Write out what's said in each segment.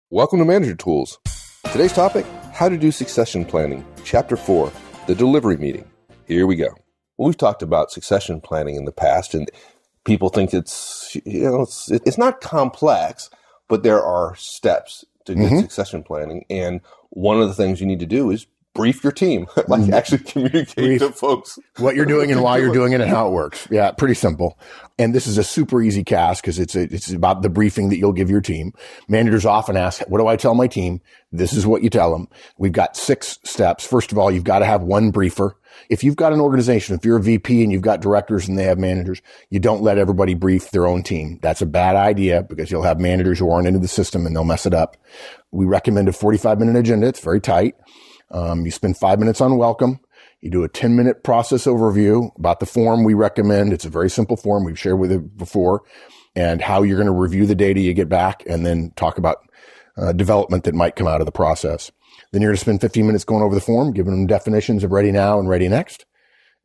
Welcome to Manager Tools. Today's topic, how to do succession planning. Chapter 4, the delivery meeting. Here we go. Well, we've talked about succession planning in the past, and people think it's not complex, but there are steps to good succession planning. And one of the things you need to do is brief your team, actually communicate to folks what you're doing and why you're doing it and how it works. Yeah, pretty simple. And this is a super easy task because it's about the briefing that you'll give your team. Managers often ask, what do I tell my team? This is what you tell them. We've got 6 steps. First of all, you've got to have one briefer. If you've got an organization, if you're a VP and you've got directors and they have managers, you don't let everybody brief their own team. That's a bad idea because you'll have managers who aren't into the system and they'll mess it up. We recommend a 45-minute agenda. It's very tight. You spend 5 minutes on welcome. You do a 10-minute process overview about the form we recommend. It's a very simple form. We've shared with you before, and how you're going to review the data you get back and then talk about development that might come out of the process. Then you're going to spend 15 minutes going over the form, giving them definitions of ready now and ready next.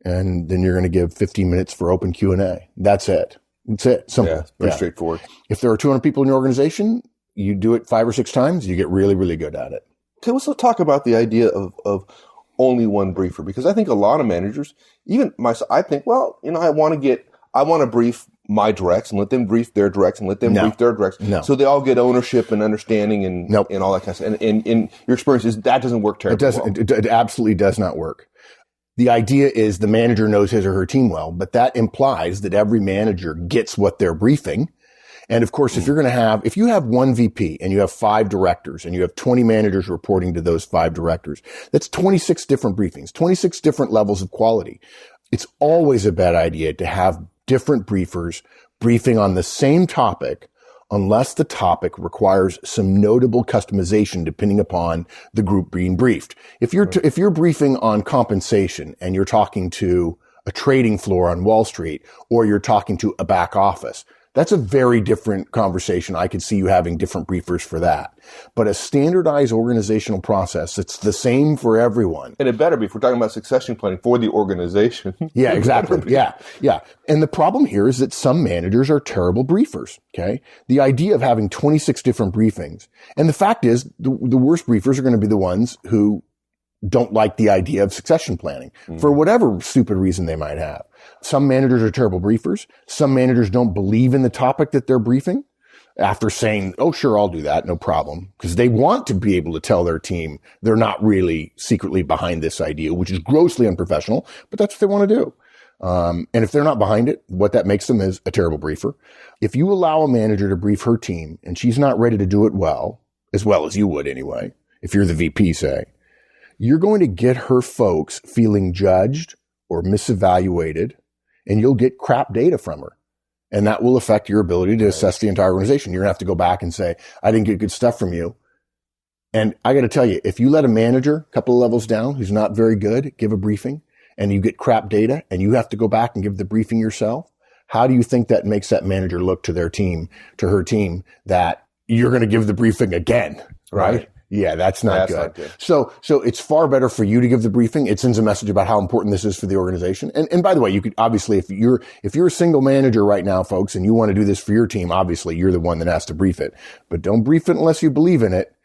And then you're going to give 15 minutes for open Q&A. That's it. That's it. Simple. Yeah, it's pretty straightforward. If there are 200 people in your organization, you do it 5 or 6 times, you get really, really good at it. Okay, let's talk about the idea of only one briefer, because I think a lot of managers, even myself, I think, I want to brief my directs and let them brief their directs and let them brief their directs. No. So they all get ownership and understanding and all that kind of stuff. And your experience is that doesn't work terribly well. It absolutely does not work. The idea is the manager knows his or her team well, but that implies that every manager gets what they're briefing. And of course, if you have one VP and you have 5 directors and you have 20 managers reporting to those 5 directors, that's 26 different briefings, 26 different levels of quality. It's always a bad idea to have different briefers briefing on the same topic unless the topic requires some notable customization depending upon the group being briefed. If you're briefing on compensation and you're talking to a trading floor on Wall Street, or you're talking to a back office, that's a very different conversation. I could see you having different briefers for that. But a standardized organizational process, it's the same for everyone. And it better be, if we're talking about succession planning for the organization. Yeah, exactly. Yeah. And the problem here is that some managers are terrible briefers, okay? The idea of having 26 different briefings, and the fact is, the worst briefers are going to be the ones who don't like the idea of succession planning for whatever stupid reason they might have. Some managers are terrible briefers. Some managers don't believe in the topic that they're briefing after saying, oh, sure, I'll do that. No problem. Because they want to be able to tell their team they're not really secretly behind this idea, which is grossly unprofessional, but that's what they want to do. And if they're not behind it, what that makes them is a terrible briefer. If you allow a manager to brief her team and she's not ready to do it well as you would anyway, if you're the VP, say, you're going to get her folks feeling judged or misevaluated, and you'll get crap data from her. And that will affect your ability to assess the entire organization. You're going to have to go back and say, I didn't get good stuff from you. And I got to tell you, if you let a manager a couple of levels down who's not very good give a briefing, and you get crap data, and you have to go back and give the briefing yourself, how do you think that makes that manager look to their team, to her team, that you're going to give the briefing again, right? Yeah, that's not good. So it's far better for you to give the briefing. It sends a message about how important this is for the organization. And by the way, you could obviously, if you're a single manager right now, folks, and you want to do this for your team, obviously you're the one that has to brief it. But don't brief it unless you believe in it.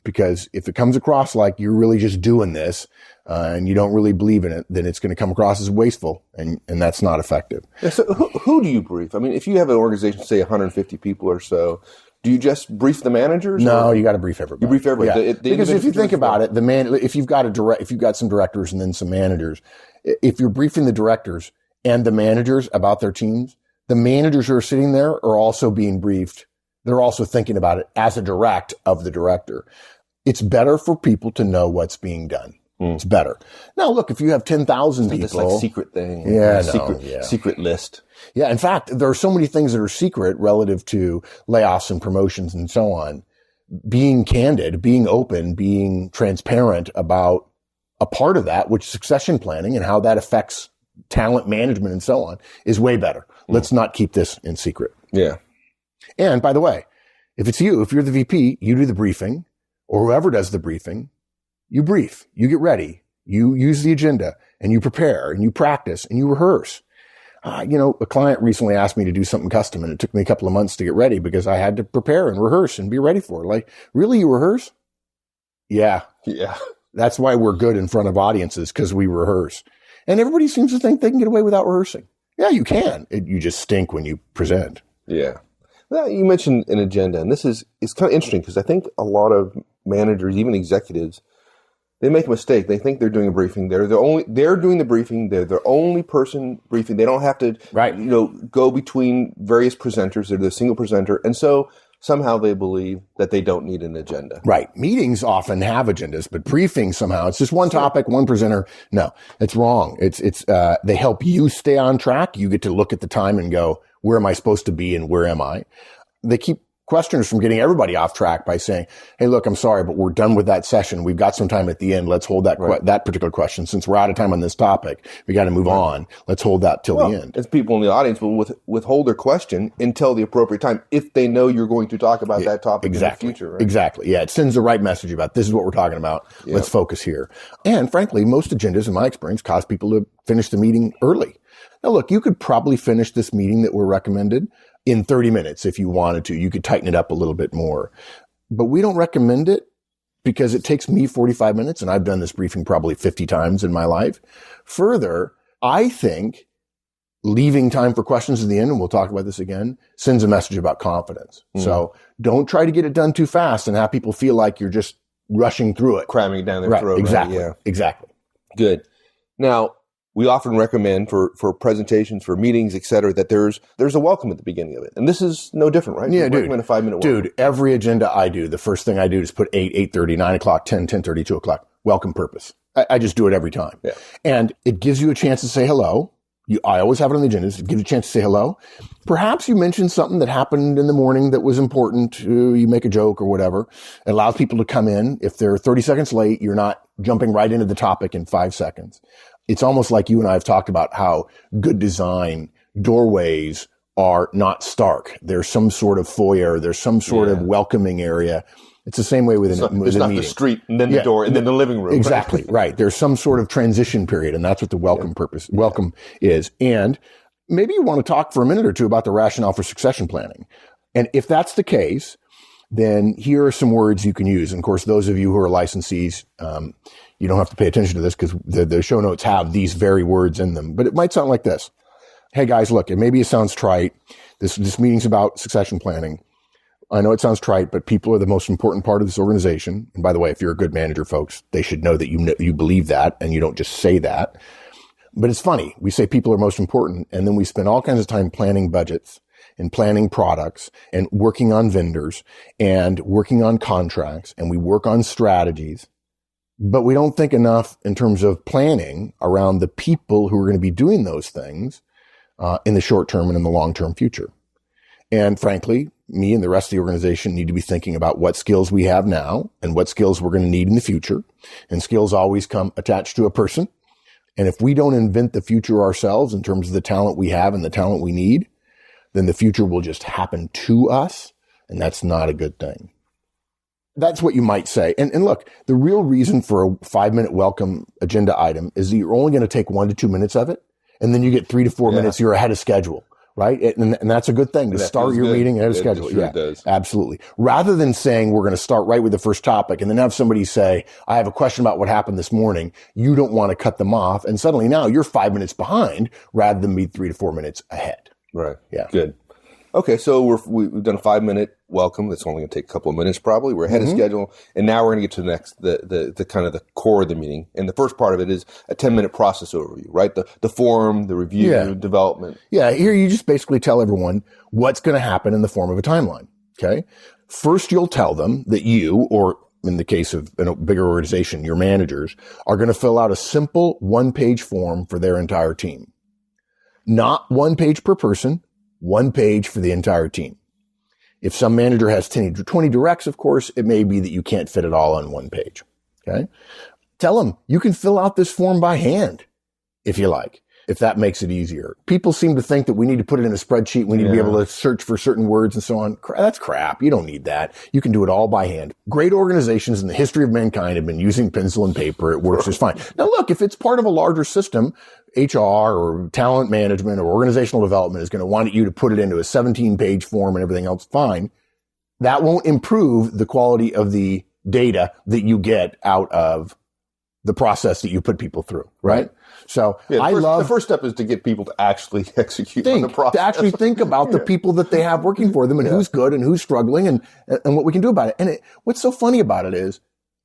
Because if it comes across like you're really just doing this, and you don't really believe in it, then it's going to come across as wasteful, and that's not effective. Yeah, so who do you brief? I mean, if you have an organization, say 150 people or so, do you just brief the managers? No, you got to brief everybody. You brief everybody. Yeah. Because if you think about it, if you've got some directors and then some managers, if you're briefing the directors and the managers about their teams, the managers who are sitting there are also being briefed. They're also thinking about it as a direct of the director. It's better for people to know what's being done. It's better. Now, look, if you have 10,000 people. It's like secret thing. Yeah, secret list. Yeah. In fact, there are so many things that are secret relative to layoffs and promotions and so on. Being candid, being open, being transparent about a part of that, which is succession planning and how that affects talent management and so on, is way better. Let's not keep this in secret. Yeah. And by the way, if you're the VP, you do the briefing, or whoever does the briefing, you brief, you get ready, you use the agenda, and you prepare, and you practice, and you rehearse. A client recently asked me to do something custom, and it took me a couple of months to get ready because I had to prepare and rehearse and be ready for it. Like, really, you rehearse? Yeah. Yeah. That's why we're good in front of audiences, because we rehearse. And everybody seems to think they can get away without rehearsing. Yeah, you can. You just stink when you present. Yeah. Well, you mentioned an agenda, and it's kind of interesting because I think a lot of managers, even executives, they make a mistake. They think they're doing a briefing. They're doing the briefing. They're the only person briefing. They don't have to, go between various presenters. They're the single presenter. And so somehow they believe that they don't need an agenda. Right. Meetings often have agendas, but briefings somehow, it's just one topic, one presenter. No, it's wrong. They help you stay on track. You get to look at the time and go, where am I supposed to be and where am I? They keep questioners from getting everybody off track by saying, hey, look, I'm sorry, but we're done with that session. We've got some time at the end. Let's hold that that particular question. Since we're out of time on this topic, we got to move on. Let's hold that till the end. As people in the audience will withhold their question until the appropriate time if they know you're going to talk about that topic in the future. Right? Exactly. Yeah, it sends the right message about this is what we're talking about. Yep. Let's focus here. And frankly, most agendas, in my experience, cause people to finish the meeting early. Now, look, you could probably finish this meeting that we're recommended in 30 minutes if you wanted to. You could tighten it up a little bit more. But we don't recommend it because it takes me 45 minutes, and I've done this briefing probably 50 times in my life. Further, I think leaving time for questions at the end, and we'll talk about this again, sends a message about confidence. Mm-hmm. So don't try to get it done too fast and have people feel like you're just rushing through it. Cramming it down their throat. Exactly. Right? Yeah. Exactly. Good. Now, we often recommend for presentations, for meetings, et cetera, that there's a welcome at the beginning of it. And this is no different, right? Yeah, dude. Recommend a 5-minute welcome. Dude, every agenda I do, the first thing I do is put 8, 8:30, 9 o'clock, 10, 10:30, 2 o'clock. Welcome purpose. I just do it every time. Yeah. And it gives you a chance to say hello. I always have it on the agenda. It gives you a chance to say hello. Perhaps you mention something that happened in the morning that was important. You make a joke or whatever. It allows people to come in. If they're 30 seconds late, you're not jumping right into the topic in 5 seconds. It's almost like you and I have talked about how good design doorways are not stark. There's some sort of foyer. There's some sort of welcoming area. It's the same way with a meeting. It's not the street and then the door and then the living room. Exactly. Right. There's some sort of transition period, and that's what the welcome is. And maybe you want to talk for a minute or two about the rationale for succession planning. And if that's the case, then here are some words you can use. And of course, those of you who are licensees, you don't have to pay attention to this because the show notes have these very words in them. But it might sound like this. Hey guys, look, and maybe it sounds trite. This meeting's about succession planning. I know it sounds trite, but people are the most important part of this organization. And by the way, if you're a good manager, folks, they should know that you believe that and you don't just say that. But it's funny. We say people are most important, and then we spend all kinds of time planning budgets and planning products and working on vendors and working on contracts, and we work on strategies. But we don't think enough in terms of planning around the people who are going to be doing those things in the short term and in the long term future. And frankly, me and the rest of the organization need to be thinking about what skills we have now and what skills we're going to need in the future. And skills always come attached to a person. And if we don't invent the future ourselves in terms of the talent we have and the talent we need, then the future will just happen to us. And that's not a good thing. That's what you might say. And look, the real reason for a 5-minute welcome agenda item is that you're only going to take 1 to 2 minutes of it. And then you get 3 to 4 minutes. You're ahead of schedule, right? And that's a good thing to start your meeting ahead of schedule. Sure, it does. Absolutely. Rather than saying we're going to start right with the first topic and then have somebody say, I have a question about what happened this morning. You don't want to cut them off. And suddenly now you're 5 minutes behind rather than be 3 to 4 minutes ahead. Right. Yeah. Good. Okay, so we've done a 5-minute welcome. That's only going to take a couple of minutes probably. We're ahead of schedule. And now we're going to get to the next, the kind of the core of the meeting. And the first part of it is a 10-minute process overview, right? The form, the review, development. Yeah, here you just basically tell everyone what's going to happen in the form of a timeline, okay? First, you'll tell them that you, or in the case of a bigger organization, your managers, are going to fill out a simple 1-page form for their entire team. Not 1 page per person. 1 page for the entire team. If some manager has 20 directs, of course, it may be that you can't fit it all on 1 page. Okay. Tell them you can fill out this form by hand if you like. if that makes it easier. People seem to think that we need to put it in a spreadsheet. We need to be able to search for certain words and so on. That's crap. You don't need that. You can do it all by hand. Great organizations in the history of mankind have been using pencil and paper. It works just fine. Now look, if it's part of a larger system, HR or talent management or organizational development is going to want you to put it into a 17-page form and everything else, fine. That won't improve the quality of the data that you get out of the process that you put people through, right? So the first step is to get people to actually execute on the process. To actually think about the people that they have working for them and who's good and who's struggling and what we can do about it. And what's so funny about it is,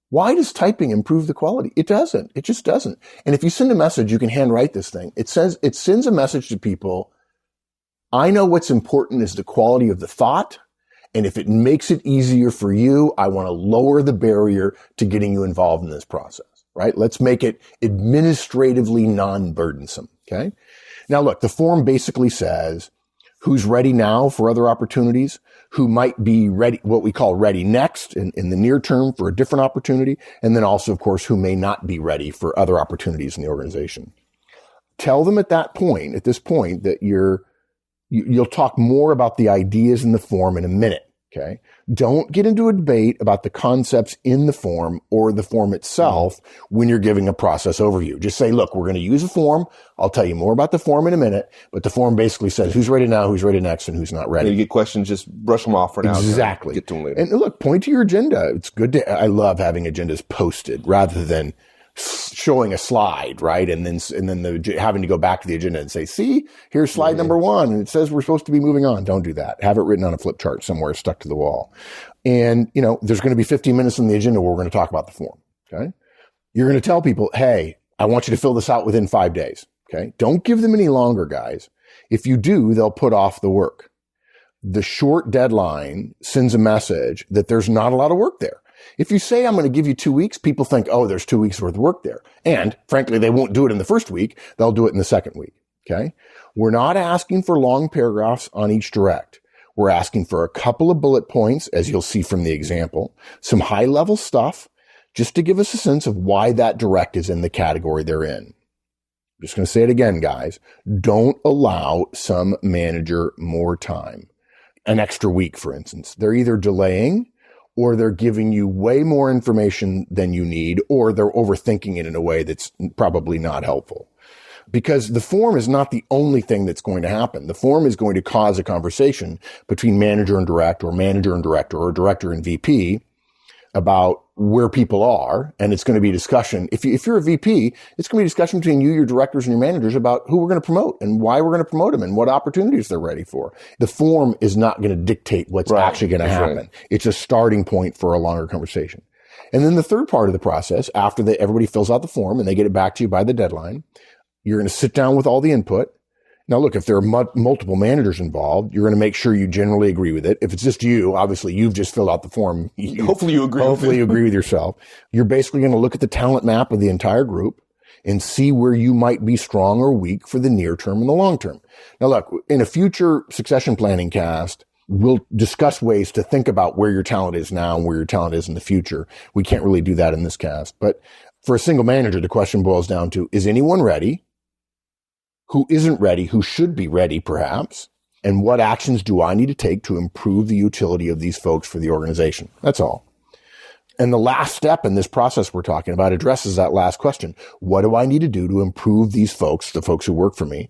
why does typing improve the quality? It doesn't. It just doesn't. And if you send a message, you can handwrite this thing. It sends a message to people. I know what's important is the quality of the thought. And if it makes it easier for you, I want to lower the barrier to getting you involved in this process, right? Let's make it administratively non-burdensome. Okay. Now look, the form basically says who's ready now for other opportunities, who might be ready, what we call ready next in the near term for a different opportunity. And then also, of course, who may not be ready for other opportunities in the organization. Tell them at this point that you'll talk more about the ideas in the form in a minute. Okay. Don't get into a debate about the concepts in the form or the form itself when you're giving a process overview. Just say, look, we're going to use a form. I'll tell you more about the form in a minute, but the form basically says who's ready now, who's ready next, and who's not ready. And you get questions, just brush them off for now. Exactly. Get to them later. And look, point to your agenda. It's good I love having agendas posted rather than showing a slide, right? And then having to go back to the agenda and say, see, here's slide number 1. And it says we're supposed to be moving on. Don't do that. Have it written on a flip chart somewhere stuck to the wall. And, there's going to be 15 minutes on the agenda where we're going to talk about the form. Okay. You're going to tell people, hey, I want you to fill this out within 5 days. Okay. Don't give them any longer, guys. If you do, they'll put off the work. The short deadline sends a message that there's not a lot of work there. If you say, I'm going to give you 2 weeks, people think, oh, there's 2 weeks worth of work there. And frankly, they won't do it in the first week. They'll do it in the second week. Okay. We're not asking for long paragraphs on each direct. We're asking for a couple of bullet points, as you'll see from the example, some high level stuff, just to give us a sense of why that direct is in the category they're in. I'm just going to say it again, guys. Don't allow some manager more time. An extra week, for instance. They're either delaying or they're giving you way more information than you need, or they're overthinking it in a way that's probably not helpful. Because the form is not the only thing that's going to happen. The form is going to cause a conversation between manager and direct, or manager and director, or director and VP about where people are. And it's going to be a discussion. If you're a VP, it's going to be a discussion between you, your directors, and your managers about who we're going to promote and why we're going to promote them and what opportunities they're ready for. The form is not going to dictate what's actually going to happen. Right. It's a starting point for a longer conversation. And then the third part of the process, after everybody fills out the form and they get it back to you by the deadline, you're going to sit down with all the input. Now, look, if there are multiple managers involved, you're going to make sure you generally agree with it. If it's just you, obviously you've just filled out the form. Hopefully you agree. Hopefully you agree with yourself. You're basically going to look at the talent map of the entire group and see where you might be strong or weak for the near term and the long term. Now, look, in a future succession planning cast, we'll discuss ways to think about where your talent is now and where your talent is in the future. We can't really do that in this cast. But for a single manager, the question boils down to, is anyone ready? Who isn't ready? Who should be ready, perhaps? And what actions do I need to take to improve the utility of these folks for the organization? That's all. And the last step in this process we're talking about addresses that last question. What do I need to do to improve these folks, the folks who work for me,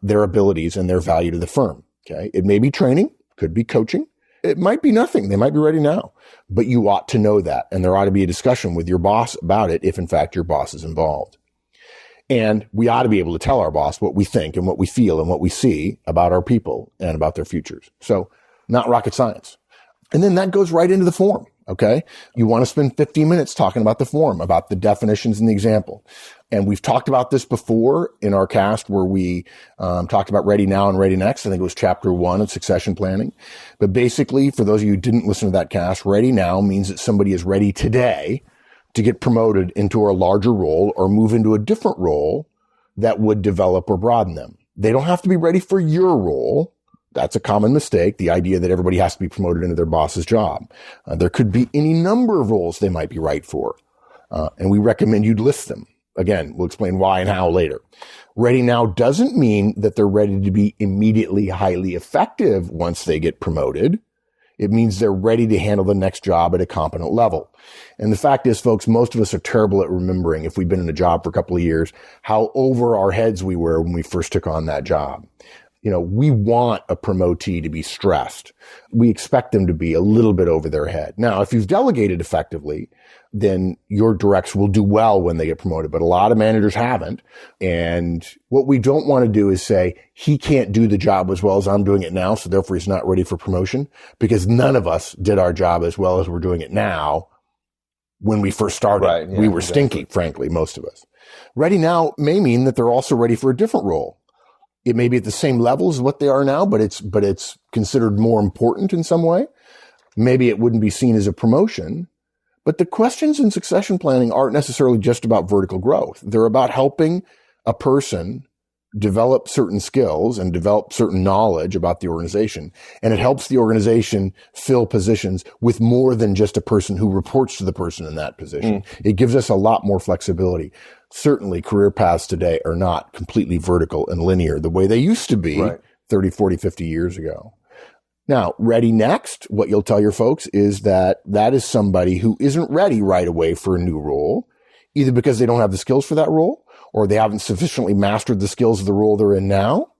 their abilities and their value to the firm? Okay. It may be training, could be coaching. It might be nothing. They might be ready now, but you ought to know that. And there ought to be a discussion with your boss about it if in fact your boss is involved. And we ought to be able to tell our boss what we think and what we feel and what we see about our people and about their futures. So not rocket science. And then that goes right into the form. Okay. You want to spend 15 minutes talking about the form, about the definitions and the example. And we've talked about this before in our cast where we talked about ready now and ready next. I think it was chapter 1 of succession planning. But basically, for those of you who didn't listen to that cast, ready now means that somebody is ready today to get promoted into a larger role or move into a different role that would develop or broaden them. They don't have to be ready for your role. That's a common mistake, the idea that everybody has to be promoted into their boss's job. There could be any number of roles they might be right for, and we recommend you list them. Again, we'll explain why and how later. Ready now doesn't mean that they're ready to be immediately highly effective once they get promoted. It means they're ready to handle the next job at a competent level. And the fact is, folks, most of us are terrible at remembering, if we've been in a job for a couple of years, how over our heads we were when we first took on that job. We want a promotee to be stressed. We expect them to be a little bit over their head. Now, if you've delegated effectively, then your directs will do well when they get promoted. But a lot of managers haven't. And what we don't want to do is say, he can't do the job as well as I'm doing it now, so therefore he's not ready for promotion, because none of us did our job as well as we're doing it now. When we first started, right, yeah, we were stinky, frankly, most of us. Ready now may mean that they're also ready for a different role. It may be at the same level as what they are now, but it's considered more important in some way. Maybe it wouldn't be seen as a promotion. But the questions in succession planning aren't necessarily just about vertical growth. They're about helping a person develop certain skills and develop certain knowledge about the organization. And it helps the organization fill positions with more than just a person who reports to the person in that position. It gives us a lot more flexibility. Certainly career paths today are not completely vertical and linear the way they used to be 30, 40, 50 years ago. Now, ready next, what you'll tell your folks is that is somebody who isn't ready right away for a new role, either because they don't have the skills for that role or they haven't sufficiently mastered the skills of the role they're in now,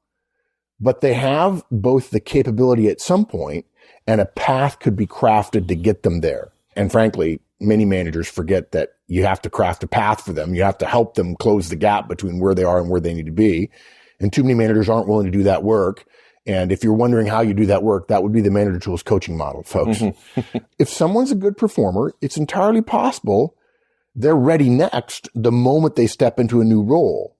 but they have both the capability at some point and a path could be crafted to get them there. And frankly, many managers forget that you have to craft a path for them. You have to help them close the gap between where they are and where they need to be. And too many managers aren't willing to do that work. And if you're wondering how you do that work, that would be the Manager Tools coaching model, folks. If someone's a good performer, it's entirely possible they're ready next the moment they step into a new role.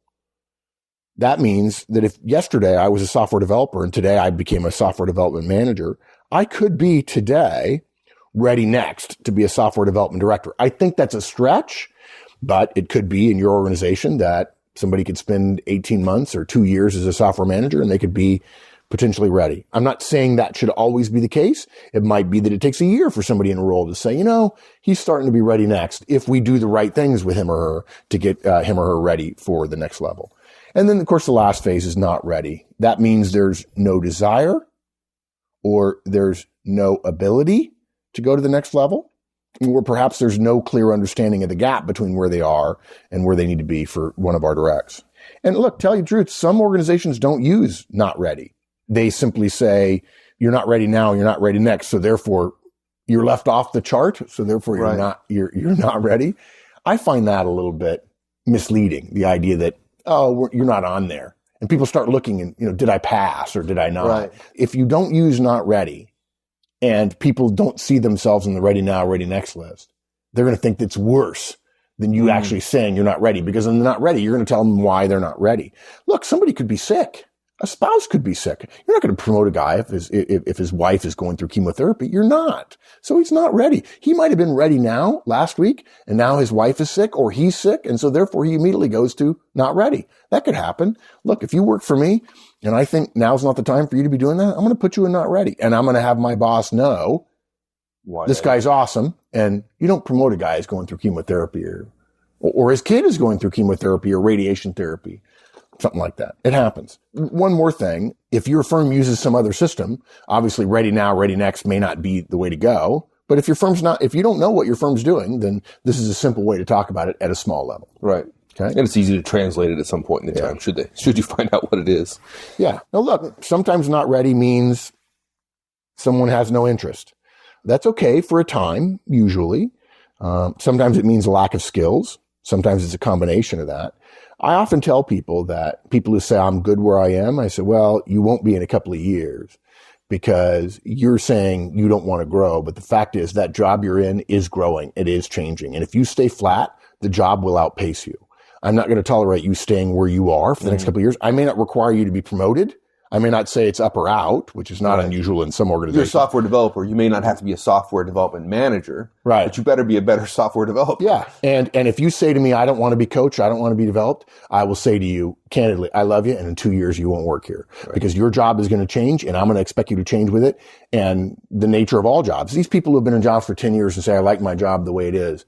That means that if yesterday I was a software developer and today I became a software development manager, I could be today ready next to be a software development director. I think that's a stretch, but it could be in your organization that somebody could spend 18 months or 2 years as a software manager and they could be potentially ready. I'm not saying that should always be the case. It might be that it takes a year for somebody in a role to say, he's starting to be ready next if we do the right things with him or her to get him or her ready for the next level. And then, of course, the last phase is not ready. That means there's no desire or there's no ability to go to the next level, or perhaps there's no clear understanding of the gap between where they are and where they need to be for one of our directs. And look, tell you the truth, some organizations don't use not ready. They simply say, you're not ready now, you're not ready next, so therefore you're left off the chart, so therefore you're not ready. I find that a little bit misleading, the idea that, you're not on there. And people start looking and, did I pass or did I not? Right. If you don't use not ready and people don't see themselves in the ready now, ready next list, they're going to think that's worse than you actually saying you're not ready, because when they're not ready, you're going to tell them why they're not ready. Look, somebody could be sick. A spouse could be sick. You're not going to promote a guy if his wife is going through chemotherapy. You're not. So he's not ready. He might have been ready now last week, and now his wife is sick or he's sick, and so therefore he immediately goes to not ready. That could happen. Look, if you work for me and I think now's not the time for you to be doing that, I'm going to put you in not ready, and I'm going to have my boss know this guy's awesome. And you don't promote a guy who's going through chemotherapy or his kid is going through chemotherapy or radiation therapy. Something like that. It happens. One more thing. If your firm uses some other system, obviously ready now, ready next may not be the way to go. But if if you don't know what your firm's doing, then this is a simple way to talk about it at a small level. Right. Okay. And it's easy to translate it at some point in the time, should you find out what it is. Yeah. Now look, sometimes not ready means someone has no interest. That's okay for a time, usually. Sometimes it means a lack of skills. Sometimes it's a combination of that. I often tell people who say, I'm good where I am, I say, well, you won't be in a couple of years because you're saying you don't want to grow. But the fact is that job you're in is growing. It is changing. And if you stay flat, the job will outpace you. I'm not going to tolerate you staying where you are for the next couple of years. I may not require you to be promoted. I may not say it's up or out, which is not unusual in some organizations. You're a software developer. You may not have to be a software development manager, right? But you better be a better software developer. Yeah. And if you say to me, I don't want to be coached, I don't want to be developed, I will say to you, candidly, I love you. And in 2 years, you won't work here because your job is going to change and I'm going to expect you to change with it. And the nature of all jobs, these people who have been in jobs for 10 years and say, I like my job the way it is.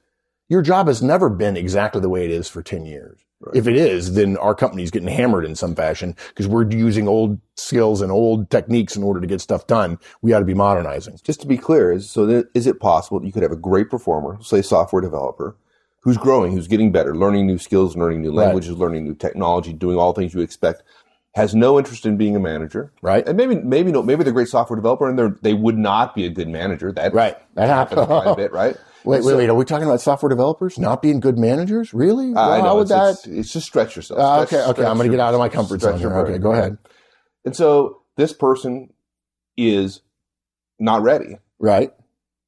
your job has never been exactly the way it is for 10 years. Right. If it is, then our company's getting hammered in some fashion because we're using old skills and old techniques in order to get stuff done. We ought to be modernizing. Just to be clear, is it possible that you could have a great performer, say a software developer, who's growing, who's getting better, learning new skills, learning new languages, learning new technology, doing all the things you expect, has no interest in being a manager, right? And maybe they're a great software developer and they would not be a good manager. That happens quite a bit, right? Wait. Are we talking about software developers not being good managers? Really? I know. How would that? It's just stretch yourself. Okay. I'm going to get out of my comfort zone here. Okay, go ahead. And so this person is not ready, right?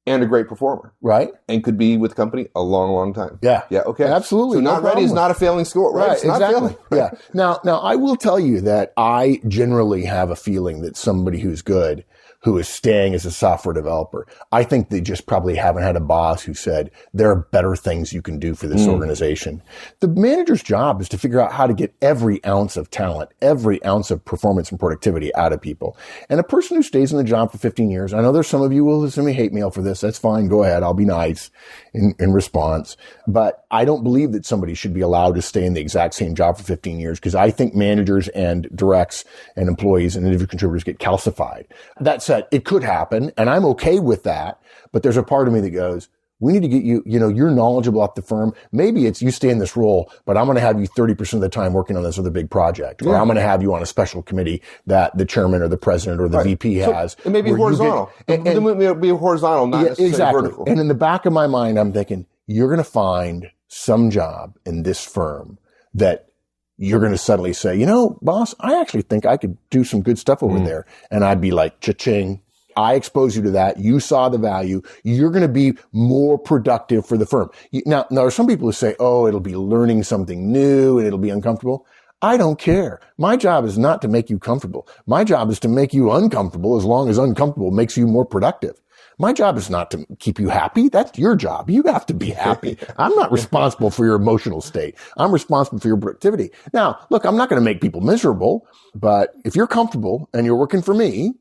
And a great performer, right? And could be with the company a long, long time. Yeah. Okay. Absolutely. So not ready is not a failing score, right? It's exactly. Not failing. Yeah. Now I will tell you that I generally have a feeling that somebody who's good, who is staying as a software developer, I think they just probably haven't had a boss who said, there are better things you can do for this organization. The manager's job is to figure out how to get every ounce of talent, every ounce of performance and productivity out of people. And a person who stays in the job for 15 years, I know there's some of you will send me hate mail for this. That's fine. Go ahead. I'll be nice in response. But I don't believe that somebody should be allowed to stay in the exact same job for 15 years because I think managers and directs and employees and individual contributors get calcified. That said, it could happen, and I'm okay with that, but there's a part of me that goes, we need to get you, you're knowledgeable at the firm. Maybe it's you stay in this role, but I'm going to have you 30% of the time working on this other big project, or I'm going to have you on a special committee that the chairman or the president or the VP has. It may be horizontal. It may be horizontal, not necessarily vertical. And in the back of my mind, I'm thinking, you're going to find some job in this firm that you're going to suddenly say, boss, I actually think I could do some good stuff over there. And I'd be like, cha-ching. I expose you to that. You saw the value. You're going to be more productive for the firm. Now, there are some people who say, it'll be learning something new and it'll be uncomfortable. I don't care. My job is not to make you comfortable. My job is to make you uncomfortable as long as uncomfortable makes you more productive. My job is not to keep you happy. That's your job. You have to be happy. I'm not responsible for your emotional state. I'm responsible for your productivity. Now, look, I'm not going to make people miserable, but if you're comfortable and you're working for me,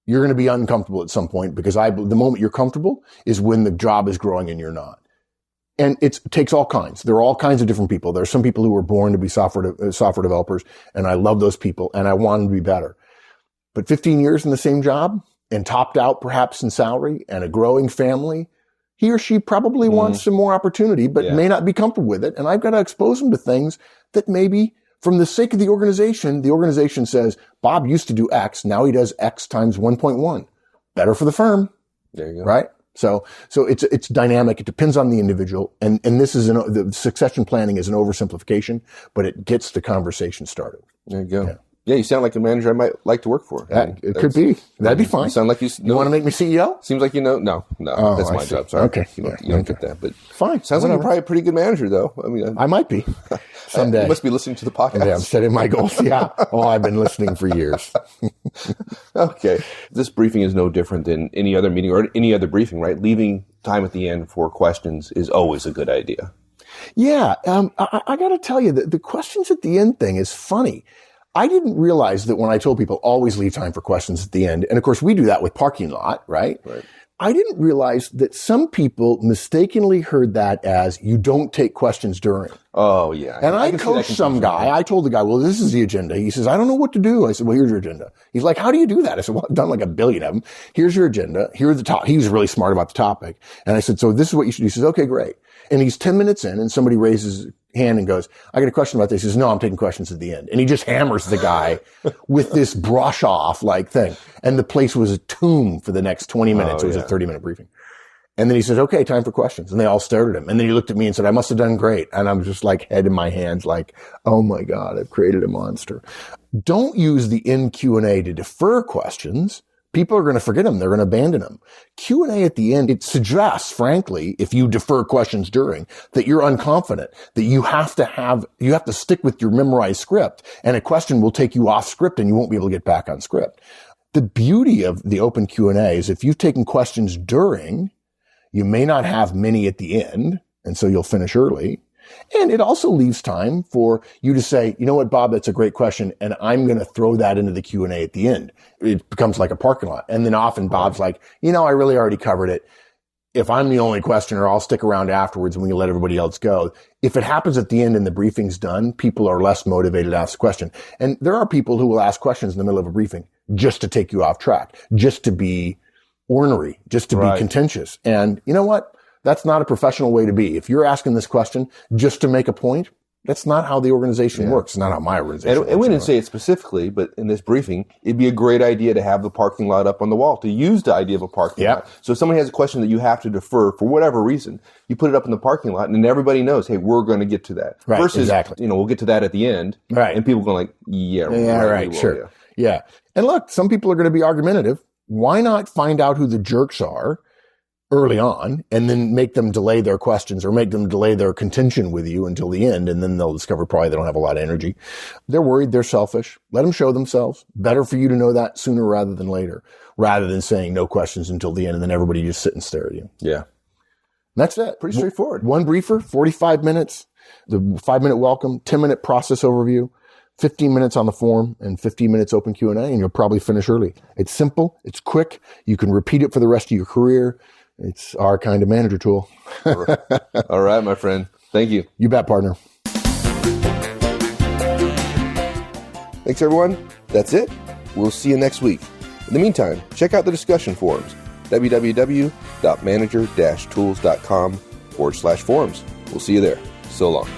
you're going to be uncomfortable at some point because the moment you're comfortable is when the job is growing and you're not. And it takes all kinds. There are all kinds of different people. There are some people who were born to be software developers, and I love those people, and I want them to be better. But 15 years in the same job, and topped out perhaps in salary and a growing family, he or she probably wants some more opportunity, but may not be comfortable with it. And I've got to expose them to things that maybe from the sake of the organization says, Bob used to do X. Now he does X times 1.1. Better for the firm. There you go. Right? So it's dynamic. It depends on the individual. And this is the succession planning is an oversimplification, but it gets the conversation started. There you go. Yeah, you sound like a manager I might like to work for. It could be. That'd be fine. You sound like you want to make me CEO? Seems like No, that's my job. Sorry. Okay. You don't get that, but fine. Sounds like you're probably a pretty good manager, though. I mean, I might be someday. You must be listening to the podcast. Yeah, I'm setting my goals. Yeah. I've been listening for years. Okay. This briefing is no different than any other meeting or any other briefing, right? Leaving time at the end for questions is always a good idea. Yeah. I got to tell you that the questions at the end thing is funny. I didn't realize that when I told people always leave time for questions at the end. And of course we do that with parking lot, right? I didn't realize that some people mistakenly heard that as you don't take questions during. Oh yeah. And I coached some guy. I told the guy, well, this is the agenda. He says, I don't know what to do. I said, well, here's your agenda. He's like, how do you do that? I said, well, I've done like a billion of them. Here's your agenda. Here's the top. He was really smart about the topic. And I said, so this is what you should do. He says, okay, great. And he's 10 minutes in and somebody raises his hand and goes, I got a question about this. He says, no, I'm taking questions at the end. And he just hammers the guy with this brush off like thing. And the place was a tomb for the next 20 minutes. It was a 30-minute briefing. And then he says, okay, time for questions. And they all stared at him. And then he looked at me and said, I must have done great. And I'm just like head in my hands like, oh my God, I've created a monster. Don't use the in Q&A to defer questions. People are going to forget them. They're going to abandon them. Q&A at the end, it suggests, frankly, if you defer questions during, that you're unconfident, that you have to stick with your memorized script, and a question will take you off script and you won't be able to get back on script. The beauty of the open Q&A is if you've taken questions during, you may not have many at the end, and so you'll finish early. And it also leaves time for you to say, you know what, Bob, that's a great question, and I'm going to throw that into the Q&A at the end. It becomes like a parking lot. And then often Bob's like, I really already covered it. if I'm the only questioner, I'll stick around afterwards and we can let everybody else go. If it happens at the end and the briefing's done, people are less motivated to ask the question. And there are people who will ask questions in the middle of a briefing just to take you off track, just to be ornery, just to be contentious. And you know what? That's not a professional way to be. If you're asking this question just to make a point, that's not how the organization works. It's not how my organization works. And we didn't say it specifically, but in this briefing, it'd be a great idea to have the parking lot up on the wall, to use the idea of a parking lot. So if somebody has a question that you have to defer for whatever reason, you put it up in the parking lot and then everybody knows, hey, we're going to get to that. Right, versus, we'll get to that at the end. Right. And people going like, sure. Yeah. And look, some people are going to be argumentative. Why not find out who the jerks are early on and then make them delay their questions or make them delay their contention with you until the end, and then they'll discover probably they don't have a lot of energy. They're worried, they're selfish. Let them show themselves. Better for you to know that sooner rather than later, rather than saying no questions until the end and then everybody just sit and stare at you. Yeah. That's it. Pretty straightforward. One briefer, 45 minutes, the 5-minute welcome, 10-minute process overview, 15 minutes on the form, and 15 minutes open Q&A, and you'll probably finish early. It's simple. It's quick. You can repeat it for the rest of your career. It's our kind of manager tool. All right, my friend. Thank you. You bet, partner. Thanks, everyone. That's it. We'll see you next week. In the meantime, check out the discussion forums, www.manager-tools.com/forums. We'll see you there. So long.